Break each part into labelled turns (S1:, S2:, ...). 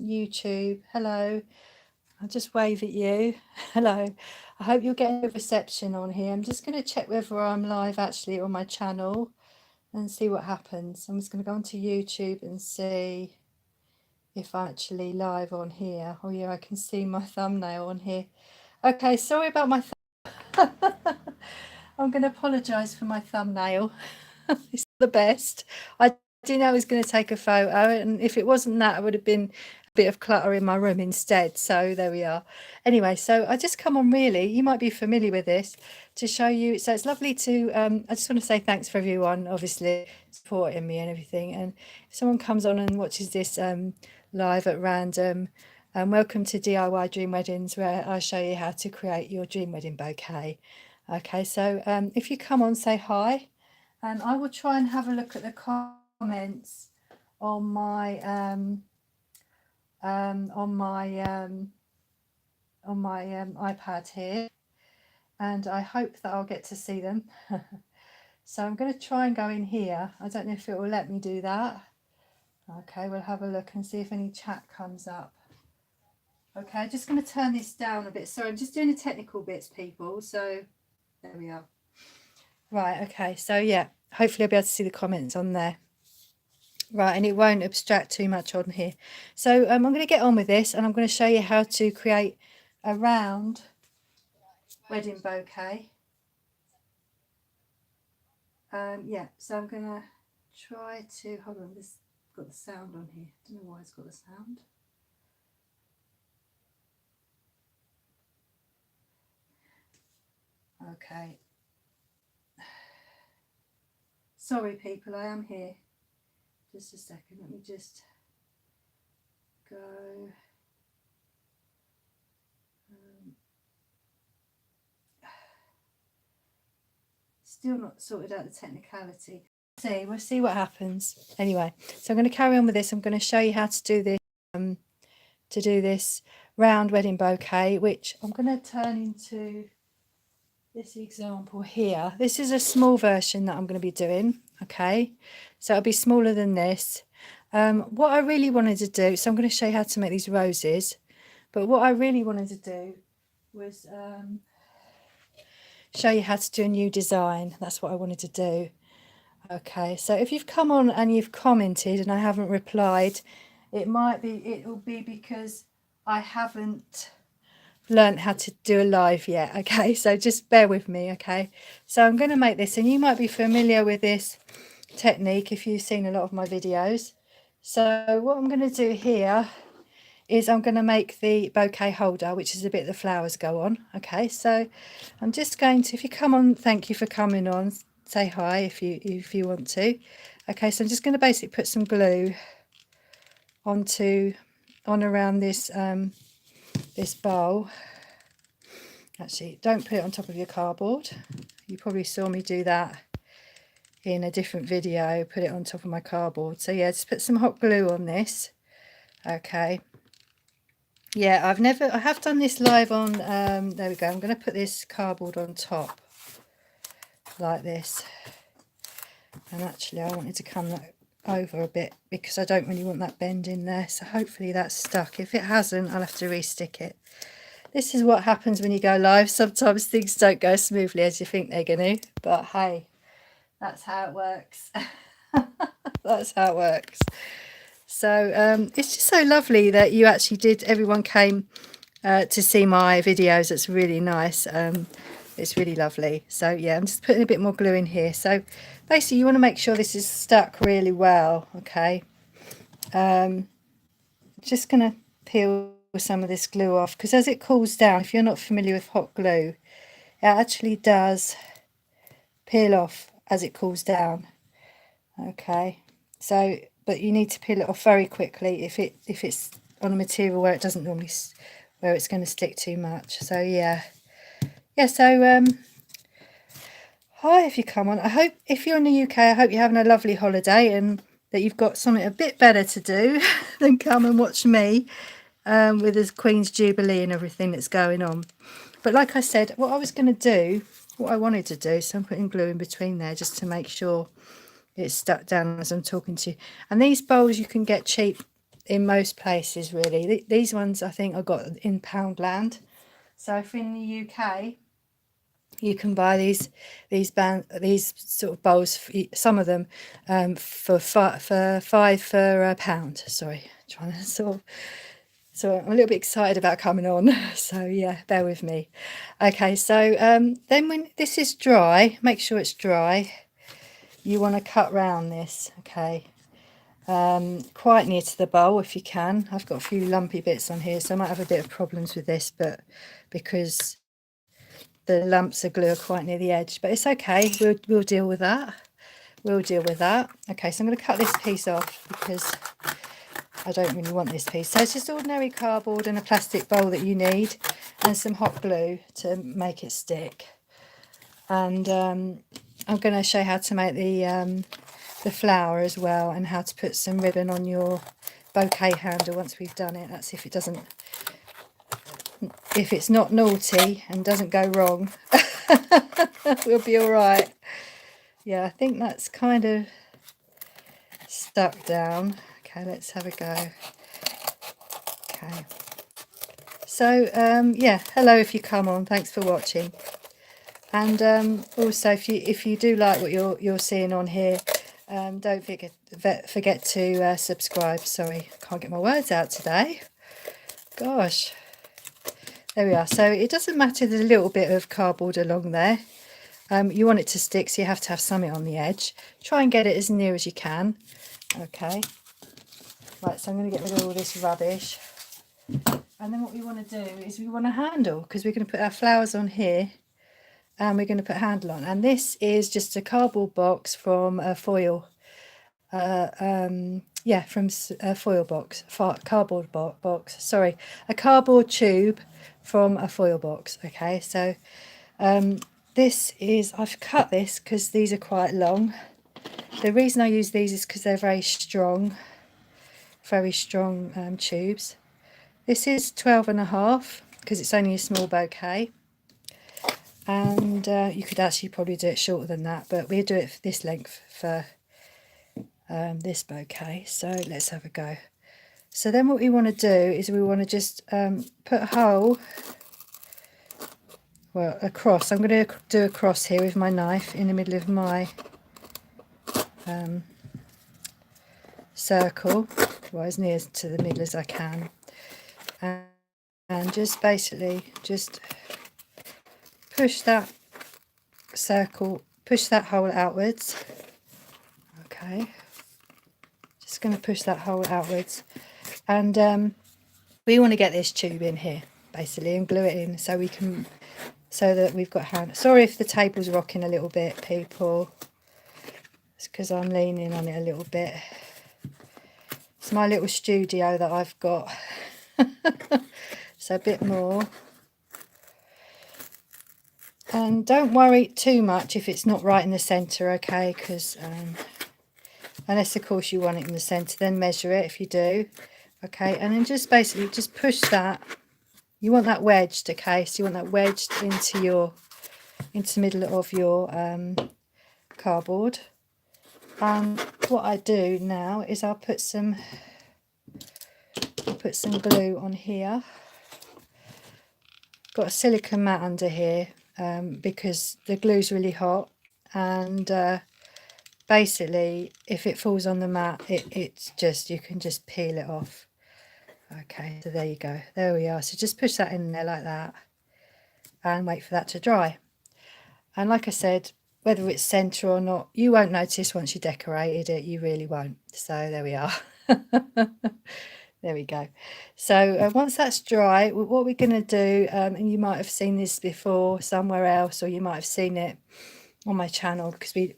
S1: YouTube. Hello. I'll just wave at you. Hello. I hope you're getting a reception on here. I'm just going to check whether I'm live actually on my channel and see what happens. I'm just going to go onto YouTube and see if I'm actually live on here. Oh yeah, I can see my thumbnail on here. Okay, sorry about my I'm going to apologise for my thumbnail. It's not the best. I didn't know I was going to take a photo, and if it wasn't that, it would have been a bit of clutter in my room instead. So there we are. Anyway, so I just come on really, you might be familiar with this, to show you. So it's lovely to, I just want to say thanks for everyone, obviously, supporting me and everything. And if someone comes on and watches this live at random, welcome to DIY Dream Weddings, where I show you how to create your dream wedding bouquet. Okay, so if you come on, say hi, and I will try and have a look at the comments on my iPad here, and I hope that I'll get to see them. So I'm going to try and go in here. I don't know if it will let me do that. Okay, we'll have a look and see if any chat comes up. Okay, I'm just going to turn this down a bit. Sorry, I'm just doing the technical bits, people. So there we are. Right, okay, so yeah, hopefully I'll be able to see the comments on there. Right, and it won't abstract too much on here. So I'm going to get on with this, and I'm going to show you how to create a round wedding bouquet. Yeah, so I'm going to try to, hold on, this got the sound on here. I don't know why it's got the sound. Okay. Sorry, people, I am here. Just a second, let me just go. Still not sorted out the technicality. We'll see what happens. Anyway, so I'm going to carry on with this. I'm going to show you how to do this round wedding bouquet, which I'm going to turn into this example here. This is a small version that I'm going to be doing. Okay, so it'll be smaller than this. What I really wanted to do, so I'm going to show you how to make these roses, but what I really wanted to do was show you how to do a new design. That's what I wanted to do. Okay, so if you've come on and you've commented and I haven't replied, it will be because I haven't learned how to do a live yet. Okay, so just bear with me. Okay, so I'm going to make this, and you might be familiar with this technique if you've seen a lot of my videos. So what I'm going to do here is I'm going to make the bouquet holder, which is the bit the flowers go on. Okay, so I'm just going to, if you come on, thank you for coming on, say hi if you want to. Okay, so I'm just going to basically put some glue on around this this bowl. Actually, don't put it on top of your cardboard. You probably saw me do that in a different video, put it on top of my cardboard. So yeah, just put some hot glue on this. Okay, yeah, I have done this live on there we go. I'm going to put this cardboard on top like this, and actually I wanted to come that over a bit because I don't really want that bend in there, so hopefully that's stuck. If it hasn't, I'll have to re-stick it. This is what happens when you go live. Sometimes things don't go smoothly as you think they're going to, but hey, that's how it works. That's how it works. So it's just so lovely that you actually everyone came to see my videos. It's really nice. It's really lovely. So yeah, I'm just putting a bit more glue in here. So basically you want to make sure this is stuck really well. Okay, just gonna peel some of this glue off, because as it cools down, if you're not familiar with hot glue, it actually does peel off as it cools down. Okay, so but you need to peel it off very quickly if it's on a material where it doesn't normally, where it's going to stick too much. So yeah, so hi if you come on. I hope if you're in the UK, I hope you're having a lovely holiday and that you've got something a bit better to do than come and watch me with the Queen's Jubilee and everything that's going on. But like I said, what I wanted to do, so I'm putting glue in between there just to make sure it's stuck down as I'm talking to you. And these bowls you can get cheap in most places really. These ones I think I got in Poundland. So if in the UK you can buy these sort of bowls, some of them for five for a pound. Sorry, trying to sort of. So I'm a little bit excited about coming on. So yeah, bear with me. Okay, so then when this is dry, make sure it's dry. You want to cut round this, okay, quite near to the bowl if you can. I've got a few lumpy bits on here, so I might have a bit of problems with this, but because the lumps of glue are quite near the edge, but it's okay. We'll deal with that. We'll deal with that. Okay, so I'm going to cut this piece off because I don't really want this piece. So it's just ordinary cardboard and a plastic bowl that you need, and some hot glue to make it stick. And I'm going to show you how to make the flower as well, and how to put some ribbon on your bouquet handle once we've done it. That's if it's not naughty and doesn't go wrong. We'll be all right. Yeah, I think that's kind of stuck down. Okay, let's have a go. Okay, so yeah, hello if you come on, thanks for watching. And also if you do like what you're seeing on here, don't forget to subscribe. Sorry, I can't get my words out today, gosh. There we are. So it doesn't matter, there's a little bit of cardboard along there. You want it to stick, so you have to have something on the edge. Try and get it as near as you can. Okay. Right, so I'm going to get rid of all this rubbish. And then what we want to do is we want a handle, because we're going to put our flowers on here, and we're going to put a handle on. And this is just a cardboard box from a foil. Yeah, from a foil box, cardboard box. Sorry, a cardboard tube from a foil box. Okay, so this is, I've cut this because these are quite long. The reason I use these is because they're very strong tubes. This is 12.5 because it's only a small bouquet, and you could actually probably do it shorter than that, but we'll do it this length for this bouquet. So let's have a go. So then what we want to do is we want to just put a hole, well, a cross. I'm going to do a cross here with my knife in the middle of my circle, well, as near to the middle as I can, and just basically just push that circle, push that hole outwards. Okay, just going to push that hole outwards, and we want to get this tube in here basically and glue it in so we can, so that we've got hand. Sorry if the table's rocking a little bit, people. It's because I'm leaning on it a little bit. It's my little studio that I've got. So a bit more. And don't worry too much if it's not right in the centre, okay? Because unless of course you want it in the centre, then measure it if you do. Okay, and then just basically just push that. You want that wedged, okay? So you want that wedged into the middle of your cardboard. And what I do now is I'll put some glue on here. Got a silicone mat under here because the glue's really hot, and basically if it falls on the mat, it's just, you can just peel it off. Okay, so there you go, there we are. So just push that in there like that and wait for that to dry. And like I said, whether it's centre or not, you won't notice once you decorated it, you really won't. So there we are. There we go. So once that's dry, what we're going to do, and you might have seen this before somewhere else, or you might have seen it on my channel because we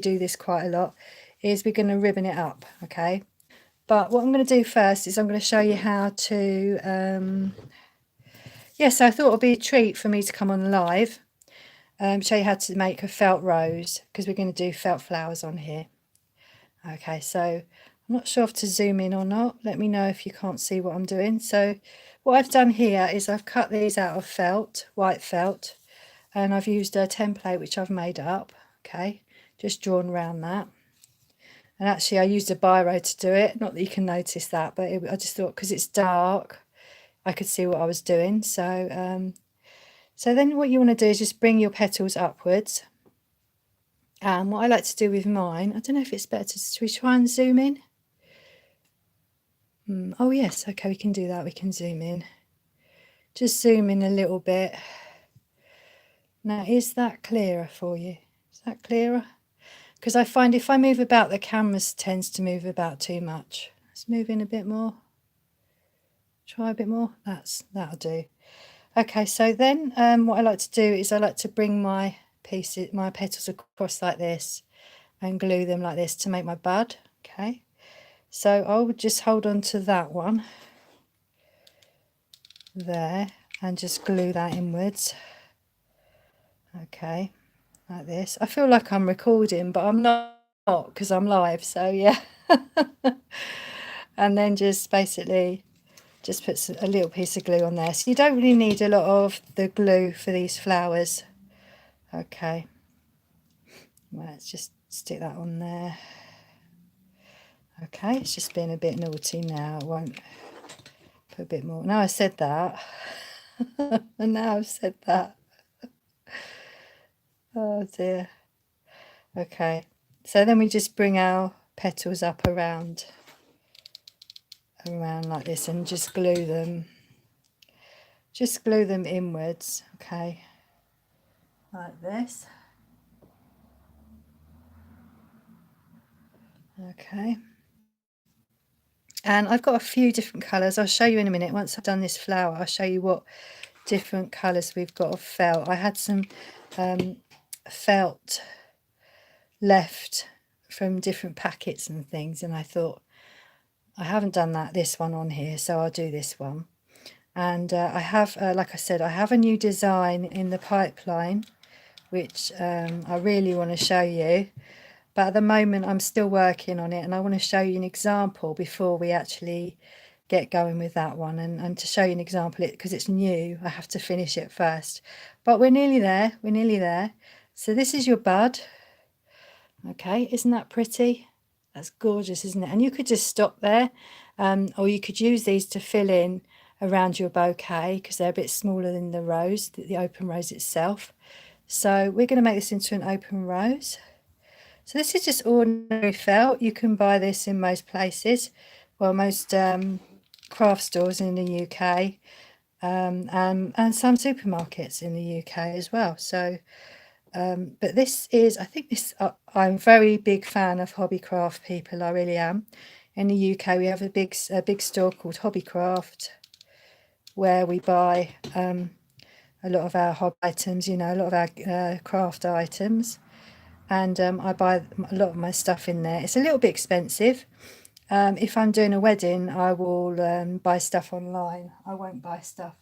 S1: do this quite a lot, is we're going to ribbon it up. Okay, but what I'm going to do first is I'm going to show you how to yes, I thought it would be a treat for me to come on live, show you how to make a felt rose, because we're going to do felt flowers on here. Okay, so I'm not sure if to zoom in or not. Let me know if you can't see what I'm doing. So what I've done here is I've cut these out of felt, white felt, and I've used a template which I've made up. Okay, just drawn around that. And actually I used a biro to do it, not that you can notice that, but I just thought because it's dark I could see what I was doing. So so then what you want to do is just bring your petals upwards. And what I like to do with mine, I don't know if it's better to, should we try and zoom in? Oh yes, okay, we can do that, we can zoom in. Just zoom in a little bit. Now, is that clearer for you? Is that clearer? Because I find if I move about, the camera tends to move about too much. Let's move in a bit more. Try a bit more. That'll do. Okay, so then what I like to do is I like to bring my petals across like this and glue them like this to make my bud. Okay, so I would just hold on to that one there and just glue that inwards. Okay, like this. I feel like I'm recording, but I'm not because I'm live, so yeah. And then just basically just put a little piece of glue on there. So you don't really need a lot of the glue for these flowers. Okay, well, let's just stick that on there. Okay, it's just being a bit naughty now. I won't put a bit more. Now I said that. And now I've said that. Oh dear. Okay, so then we just bring our petals up around like this and just glue them inwards. Okay, like this. Okay, and I've got a few different colours. I'll show you in a minute. Once I've done this flower, I'll show you what different colours we've got of felt. I had some felt left from different packets and things, and I thought I haven't done this one on here, so I'll do this one. And I have, like I said, I have a new design in the pipeline, which I really want to show you. But at the moment, I'm still working on it, and I want to show you an example before we actually get going with that one. And to show you an example, because it's new, I have to finish it first. But we're nearly there. We're nearly there. So this is your bud. Okay, isn't that pretty? That's gorgeous, isn't it? And you could just stop there, or you could use these to fill in around your bouquet because they're a bit smaller than the rose, the open rose itself. So we're going to make this into an open rose. So this is just ordinary felt. You can buy this in most places, well, most craft stores in the UK, and some supermarkets in the UK as well. So but this is, I think this, I'm a very big fan of Hobbycraft people, I really am. In the UK we have a big store called Hobbycraft where we buy a lot of our hobby items, you know, a lot of our craft items, and I buy a lot of my stuff in there. It's a little bit expensive. If I'm doing a wedding, I will buy stuff online. I won't buy stuff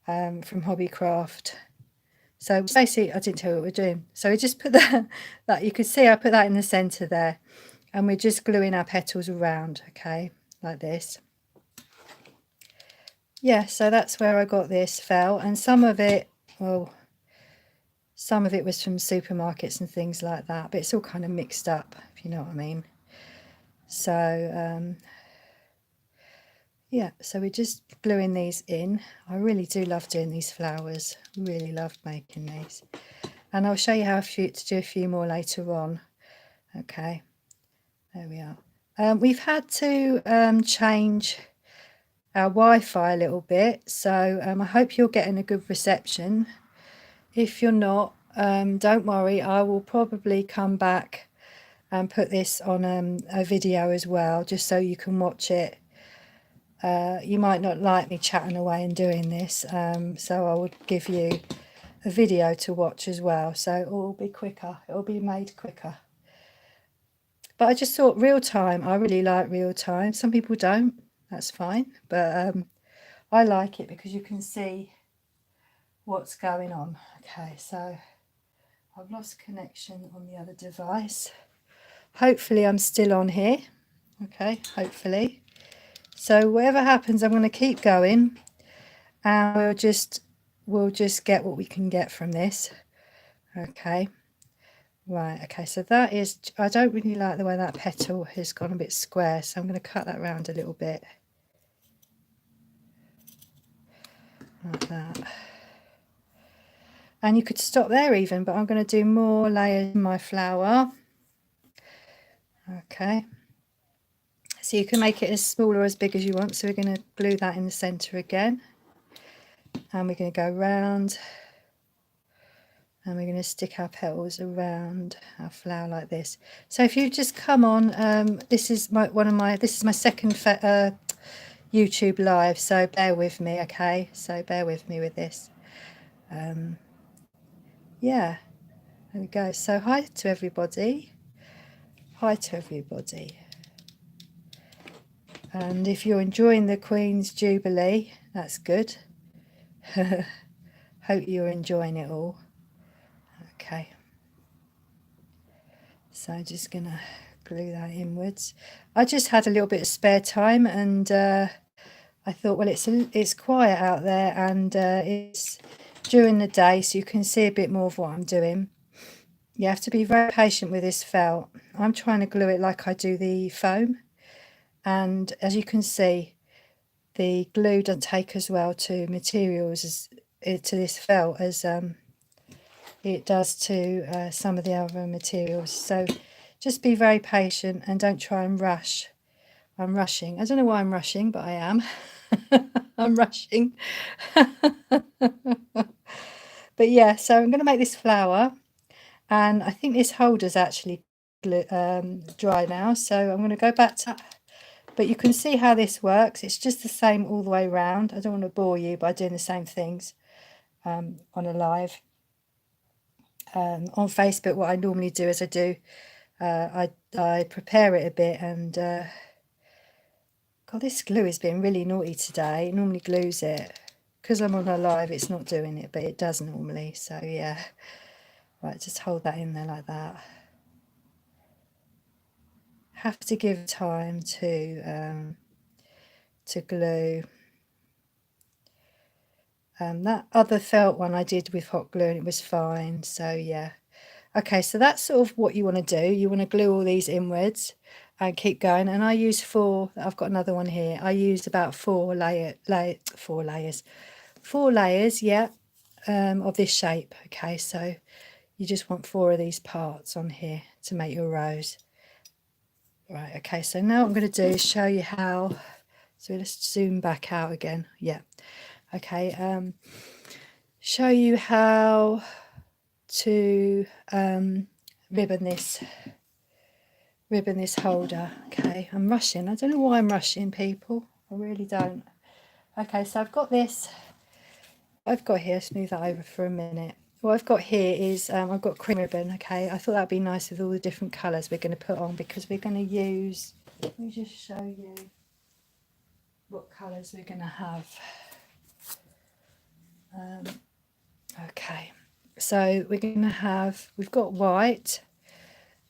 S1: from Hobbycraft. So basically, I didn't tell you what we're doing. So we just put that you could see I put that in the centre there, and we're just gluing our petals around, okay, like this. Yeah, so that's where I got this felt, and some of it, well, some of it was from supermarkets and things like that, but it's all kind of mixed up, if you know what I mean. So yeah, so we're just gluing these in. I really do love doing these flowers, really loved making these, and I'll show you how to do a few more later on. Okay, there we are. We've had to change our Wi-Fi a little bit, so I hope you're getting a good reception. If you're not, don't worry, I will probably come back and put this on a video as well, just so you can watch it. You might not like me chatting away and doing this, so I would give you a video to watch as well, so it will be quicker, it will be made quicker. But I just thought real time, I really like real time. Some people don't, that's fine, but I like it because you can see what's going on. Okay, so I've lost connection on the other device. Hopefully I'm still on here. Okay, hopefully. So whatever happens, I'm going to keep going, and we'll just get what we can get from this. Okay, Right, okay, so that is, I don't really like the way that petal has gone a bit square, so I'm going to cut that round a little bit. Like that. And you could stop there even, but I'm going to do more layers in my flower. Okay. So you can make it as small or as big as you want. So we're going to glue that in the centre again. And we're going to go round. And we're going to stick our petals around our flower like this. So if you just come on, this is my second YouTube live, so bear with me, okay? So bear with me with this. Yeah, there we go. So hi to everybody. Hi to everybody. And if you're enjoying the Queen's Jubilee, that's good. Hope you're enjoying it all. Okay. So I'm just going to glue that inwards. I just had a little bit of spare time, and I thought, well, it's quiet out there, and it's during the day, so you can see a bit more of what I'm doing. You have to be very patient with this felt. I'm trying to glue it like I do the foam, and as you can see, the glue doesn't take as well to materials as to this felt as it does to some of the other materials. So just be very patient and don't try and rush. I'm rushing. I don't know why I'm rushing, but I am. I'm rushing. But yeah, so I'm going to make this flower, and I think this holder's actually dry now, so I'm going to go back to, but you can see how this works. It's just the same all the way around. I don't want to bore you by doing the same things on a live. On Facebook, what I normally do is I prepare it a bit, and God, this glue has been really naughty today. It normally glues it. Because I'm on a live, it's not doing it, but it does normally. So yeah, right, just hold that in there like that. Have to give time to glue. That other felt one I did with hot glue and it was fine. So yeah. Okay, so that's sort of what you want to do. You want to glue all these inwards and keep going. And I use I've got another one here. I use about four layers, yeah, of this shape. Okay, so you just want 4 of these parts on here to make your rose. Right, okay, so now what I'm going to do is show you how, so let's zoom back out again. Yeah, okay, show you how to ribbon this holder. Okay, I'm rushing. I don't know why I'm rushing, people. I really don't. Okay, so I've got this. I've got here, smooth that over for a minute. What I've got here is I've got cream ribbon. Okay, I thought that'd be nice with all the different colours we're going to put on, because we're going to use, let me just show you what colours we're going to have. Okay, so we're going to have, we've got white,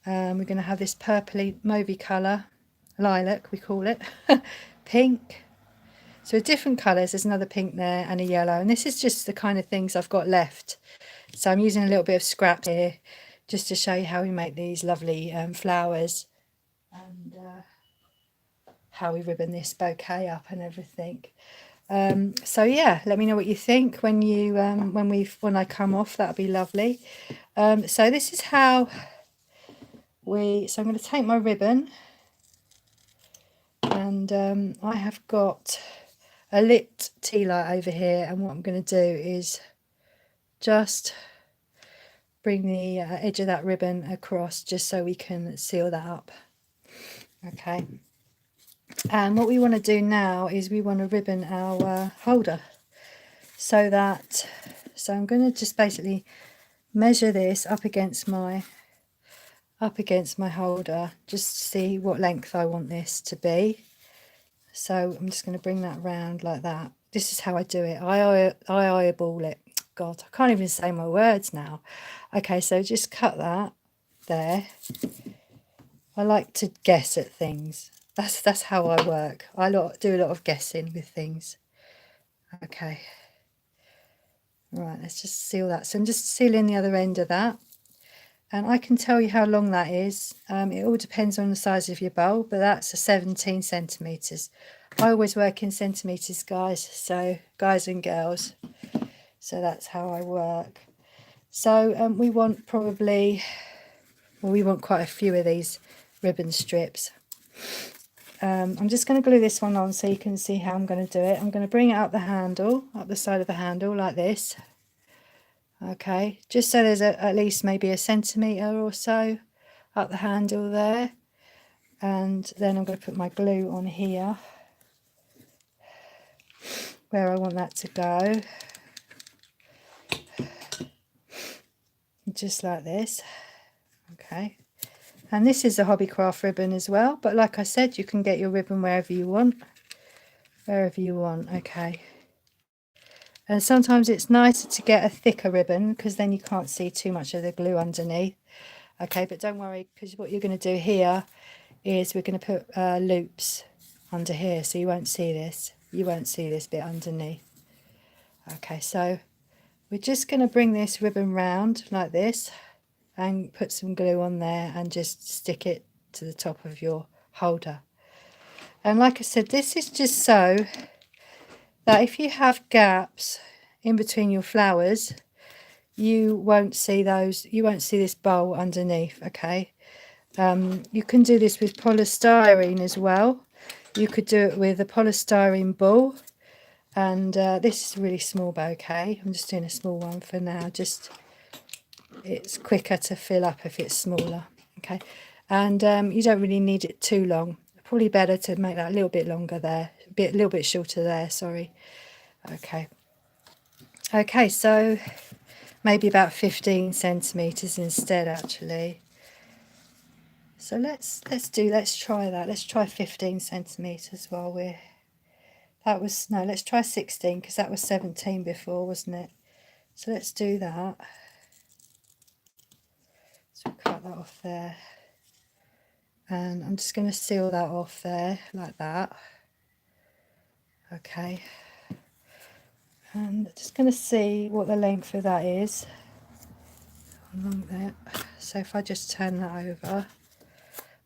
S1: we're going to have this purpley mauvey colour, lilac we call it, pink, so different colours. There's another pink there and a yellow, and this is just the kind of things I've got left. So I'm using a little bit of scrap here just to show you how we make these lovely flowers, and how we ribbon this bouquet up and everything. So yeah, let me know what you think when you when I come off. That'll be lovely. So this is how so I'm going to take my ribbon, and I have got a lit tea light over here, and what I'm going to do is just bring the edge of that ribbon across, just so we can seal that up. Okay, and what we want to do now is we want to ribbon our holder, so I'm going to just basically measure this up against my holder, just to see what length I want this to be. So I'm just going to bring that round like that. This is how I do it. I eyeball it. God, I can't even say my words now. Okay, so just cut that there. I like to guess at things. That's how I work. I do a lot of guessing with things. Okay. Right, let's just seal that. So I'm just sealing the other end of that. and I can tell you how long that is. It all depends on the size of your bowl, but that's a 17 centimetres. I always work in centimetres, guys, so guys and girls, so that's how I work. So we want probably, well, we want quite a few of these ribbon strips. I'm just going to glue this one on so you can see how I'm going to do it. I'm going to bring it up the handle, up the side of the handle like this. Okay, just so there's at least maybe a centimetre or so up the handle there. And then I'm going to put my glue on here where I want that to go. Just like this. Okay. And this is a Hobbycraft ribbon as well, but like I said, you can get your ribbon wherever you want. Wherever you want, okay. And sometimes it's nicer to get a thicker ribbon because then you can't see too much of the glue underneath. Okay, but don't worry, because what you're going to do here is we're going to put loops under here, so you won't see this. You won't see this bit underneath. Okay, so we're just going to bring this ribbon round like this and put some glue on there and just stick it to the top of your holder. And like I said, this is just so that if you have gaps in between your flowers, you won't see those, you won't see this bowl underneath. Okay, you can do this with polystyrene as well. You could do it with a polystyrene ball, and this is a really small bouquet. I'm just doing a small one for now, just it's quicker to fill up if it's smaller. Okay, and you don't really need it too long. Probably better to make that a little bit longer there, a little bit shorter there, sorry. Okay, so maybe about 15 centimetres instead, actually. So let's try that. Let's try 15 centimetres while we're, let's try 16 because that was 17 before, wasn't it? So let's do that. So we'll cut that off there. And I'm just going to seal that off there like that. Okay. And just going to see what the length of that is along there. So if I just turn that over,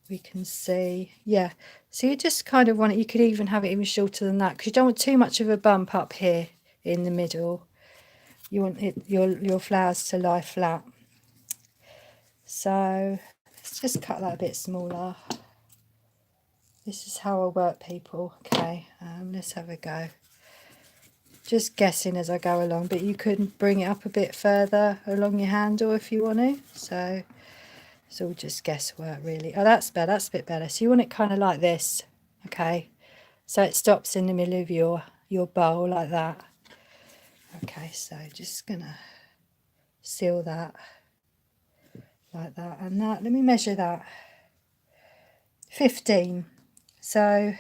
S1: we can see, yeah, so you just kind of want it, you could even have it even shorter than that because you don't want too much of a bump up here in the middle. You want it, your flowers to lie flat. So let's just cut that a bit smaller. This is how I work, people. Okay, let's have a go. Just guessing as I go along, but you could bring it up a bit further along your handle if you want to. So it's all just guesswork, really. Oh, that's better. That's a bit better. So you want it kind of like this, okay? So it stops in the middle of your bowl like that. Okay, so just gonna seal that like that, and that. Let me measure that. 15. So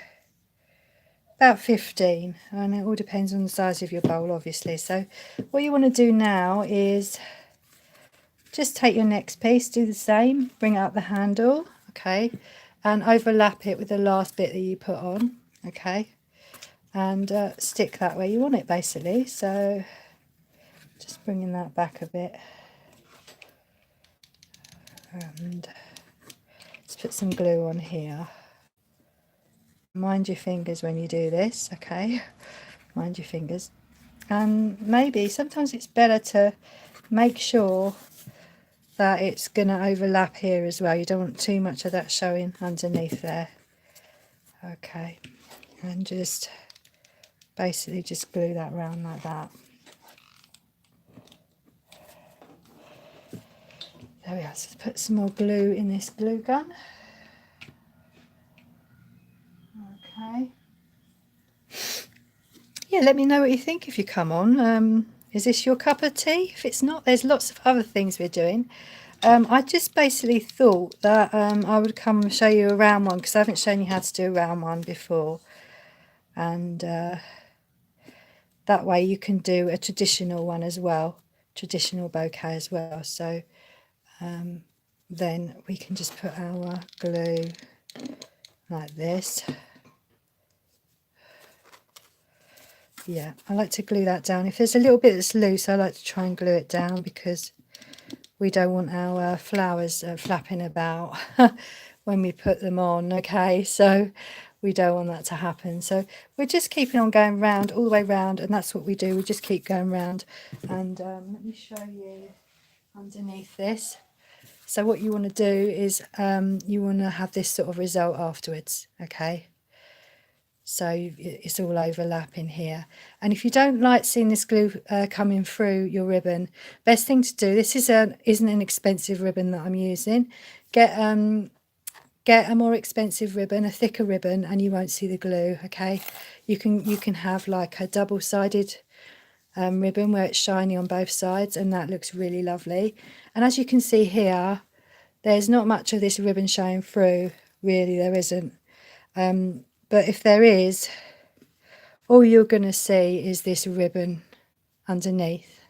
S1: about 15, and it all depends on the size of your bowl, obviously. So what you want to do now is just take your next piece, do the same, bring it up the handle, okay, and overlap it with the last bit that you put on, okay, and stick that where you want it, basically. So just bringing that back a bit, and let's put some glue on here. Mind your fingers when you do this, okay, mind your fingers. And maybe sometimes it's better to make sure that it's going to overlap here as well. You don't want too much of that showing underneath there. Okay, and just basically just glue that round like that. There we are. So let's put some more glue in this glue gun. Okay. Yeah, let me know what you think if you come on. Is this your cup of tea? If it's not, there's lots of other things we're doing. I just basically thought that I would come and show you a round one because I haven't shown you how to do a round one before, and that way you can do a traditional one as well, traditional bouquet as well. So then we can just put our glue like this. Yeah, I like to glue that down. If there's a little bit that's loose, I like to try and glue it down because we don't want our flowers flapping about when we put them on, okay? So we don't want that to happen. So we're just keeping on going round, all the way round, and that's what we do. We just keep going round. And let me show you underneath this. So what you want to do is you want to have this sort of result afterwards, okay? So it's all overlapping here. And if you don't like seeing this glue coming through your ribbon, best thing to do, this isn't an expensive ribbon that I'm using. Get a more expensive ribbon, a thicker ribbon, and you won't see the glue, okay? You can have like a double-sided ribbon where it's shiny on both sides, and that looks really lovely. And as you can see here, there's not much of this ribbon showing through, really, there isn't. But if there is, all you're going to see is this ribbon underneath.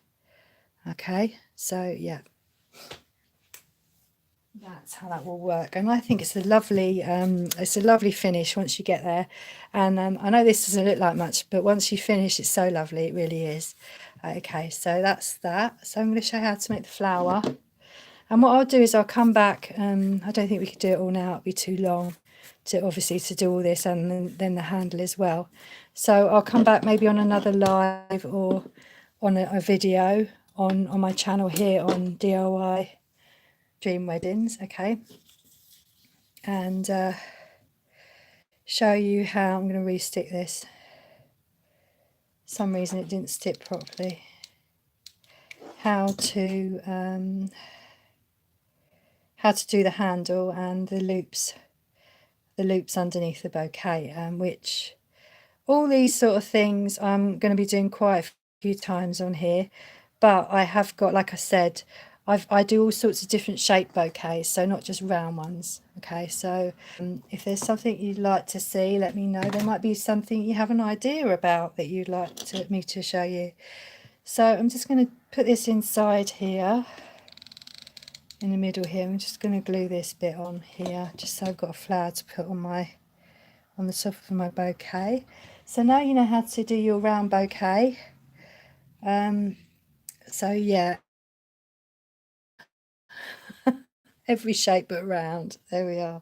S1: Okay, so yeah, that's how that will work. And I think it's a lovely finish once you get there. And I know this doesn't look like much, but once you finish, it's so lovely. It really is. Okay, so that's that. So I'm going to show you how to make the flower. And what I'll do is I'll come back. I don't think we could do it all now. It'd be too long to do all this, and then the handle as well. So I'll come back maybe on another live or on a video on my channel here on DIY Dream Weddings, okay? And show you how I'm going to re-stick this. For some reason it didn't stick properly. How to do the handle and the loops underneath the bouquet, which all these sort of things I'm going to be doing quite a few times on here. But I have got, like I said, I do all sorts of different shape bouquets, so not just round ones. Okay, so if there's something you'd like to see, let me know. There might be something you have an idea about that you'd like me to show you. So I'm just going to put this inside here, in the middle here. I'm just going to glue this bit on here, just so I've got a flower to put on the top of my bouquet. So now you know how to do your round bouquet. So yeah, every shape but round. There we are.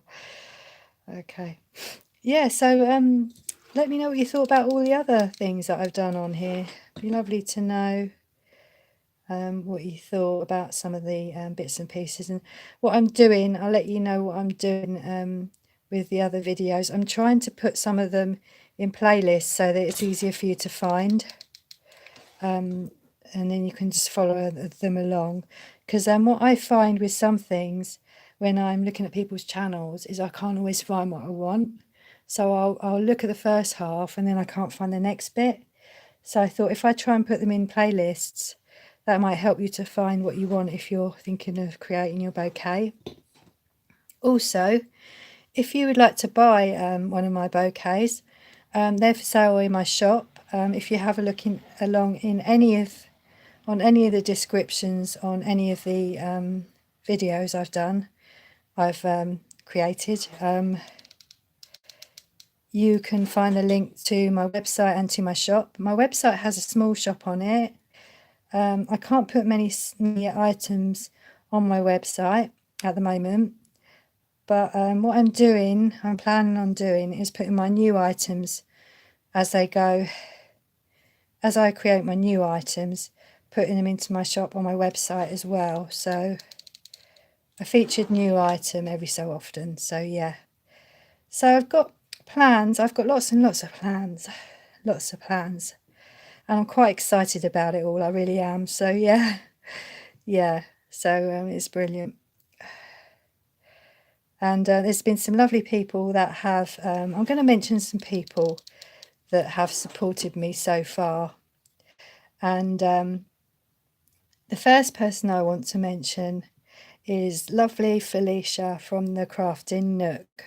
S1: Okay. Yeah, so let me know what you thought about all the other things that I've done on here. It'd be lovely to know what you thought about some of the bits and pieces. And what I'm doing, I'll let you know what I'm doing with the other videos. I'm trying to put some of them in playlists so that it's easier for you to find. And then you can just follow them along. Because what I find with some things when I'm looking at people's channels is I can't always find what I want. So I'll look at the first half and then I can't find the next bit. So I thought if I try and put them in playlists, that might help you to find what you want if you're thinking of creating your bouquet. Also, if you would like to buy one of my bouquets, they're for sale in my shop. If you have a look along in on any of the descriptions on any of the videos I've created, you can find a link to my website and to my shop. My website has a small shop on it. I can't put many items on my website at the moment, but what I'm planning on doing is putting my new items as they go, as I create my new items, putting them into my shop on my website as well. So a featured new item every so often. So yeah, so I've got plans. I've got lots and lots of plans, and I'm quite excited about it all. I really am. So yeah, so it's brilliant. And there's been some lovely people that have I'm going to mention some people that have supported me so far. And the first person I want to mention is lovely Felicia from the Crafting Nook.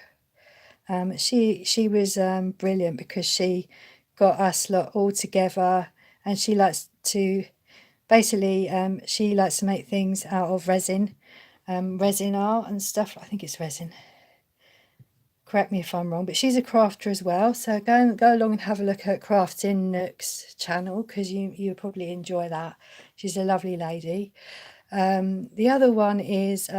S1: She was brilliant because she got us lot all together, and she likes to she likes to make things out of resin, resin art and stuff. I think it's resin. Correct me if I'm wrong, but she's a crafter as well. So go along and have a look at Crafting Nook's channel, because you probably enjoy that. She's a lovely lady. The other one is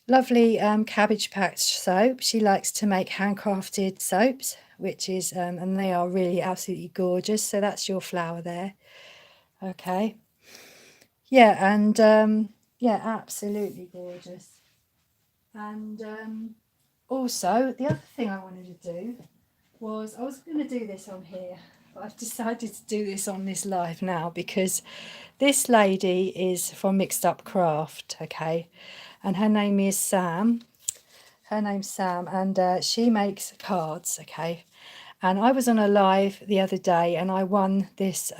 S1: lovely Cabbage Patch soap. She likes to make handcrafted soaps, which is and they are really absolutely gorgeous. So that's your flower there. Okay. Yeah, and yeah, absolutely gorgeous. And also the other thing I wanted to do was I was going to do this on here, but I've decided to do this on this live now because this lady is from Mixed Up Craft, okay, and her name is Sam. Her name's Sam, and she makes cards, okay. And I was on a live the other day, and I won this.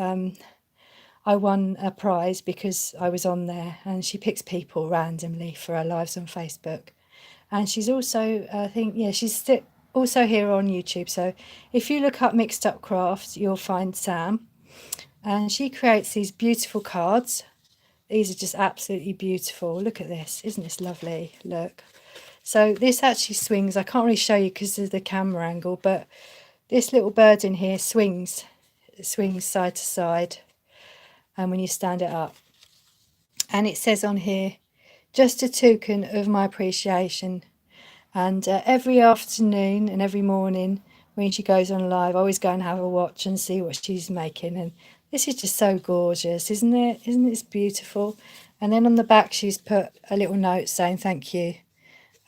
S1: I won a prize because I was on there, and she picks people randomly for her lives on Facebook. And she's also, I think, yeah, she's also here on YouTube. So if you look up Mixed Up Crafts, you'll find Sam, and she creates these beautiful cards. These are just absolutely beautiful. Look at this. Isn't this lovely? Look. So this actually swings. I can't really show you because of the camera angle, but this little bird in here swings. It swings side to side. And when you stand it up. And it says on here, just a token of my appreciation. And every afternoon and every morning when she goes on live, I always go and have a watch and see what she's making. And this is just so gorgeous, isn't it? Isn't this beautiful? And then on the back, she's put a little note saying thank you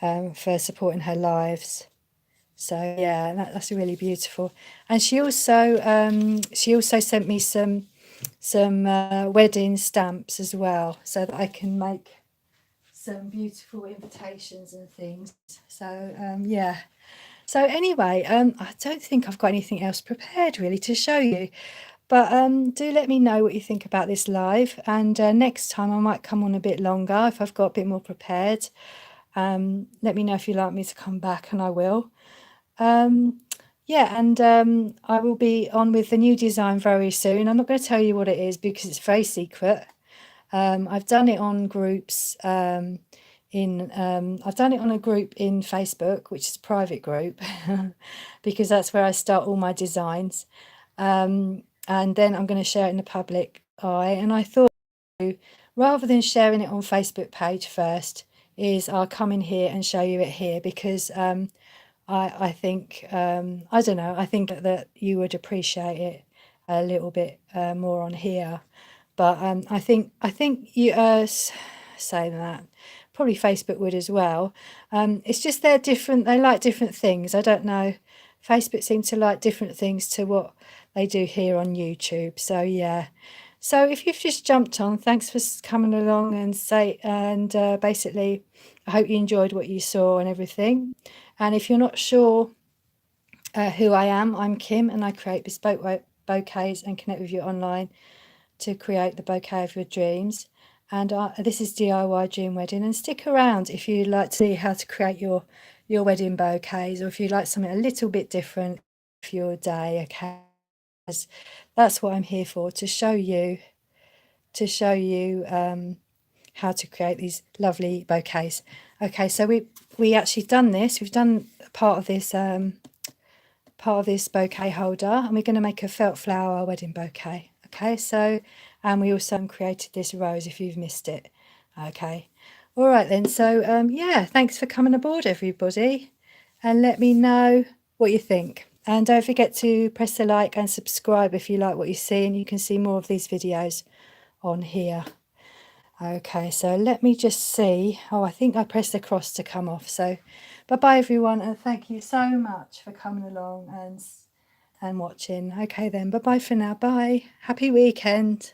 S1: for supporting her lives. So yeah, that's really beautiful. And she also sent me some wedding stamps as well, so that I can make some beautiful invitations and things. So yeah. So anyway, I don't think I've got anything else prepared really to show you, but do let me know what you think about this live, and next time I might come on a bit longer if I've got a bit more prepared. Let me know if you'd like me to come back, and I will. Yeah, and I will be on with the new design very soon. I'm not going to tell you what it is because it's very secret. I've done it on groups I've done it on a group in Facebook, which is a private group, because that's where I start all my designs. And then I'm going to share it in the public eye. And I thought, rather than sharing it on Facebook page first, is I'll come in here and show you it here because I think I don't know, I think that you would appreciate it a little bit more on here. But I think you saying that probably Facebook would as well. It's just they're different. They like different things. I don't know. Facebook seems to like different things to what they do here on YouTube. So yeah. So if you've just jumped on, thanks for coming along and basically, I hope you enjoyed what you saw and everything. And if you're not sure who I am, I'm Kim, and I create bespoke bouquets and connect with you online to create the bouquet of your dreams. And this is DIY Dream Wedding. And stick around if you'd like to see how to create your wedding bouquets, or if you'd like something a little bit different for your day. Okay, that's what I'm here for, to show you how to create these lovely bouquets. Okay, so we actually done this. We've done part of this bouquet holder, and we're going to make a felt flower wedding bouquet. Okay, so and we also created this rose if you've missed it. Okay, all right then. So yeah, thanks for coming aboard, everybody, and let me know what you think. And don't forget to press the like and subscribe if you like what you see, and you can see more of these videos on here. Okay, so let me just see. Oh, I think I pressed the cross to come off. So bye-bye, everyone, and thank you so much for coming along and watching. Okay then, bye-bye for now. Bye. Happy weekend.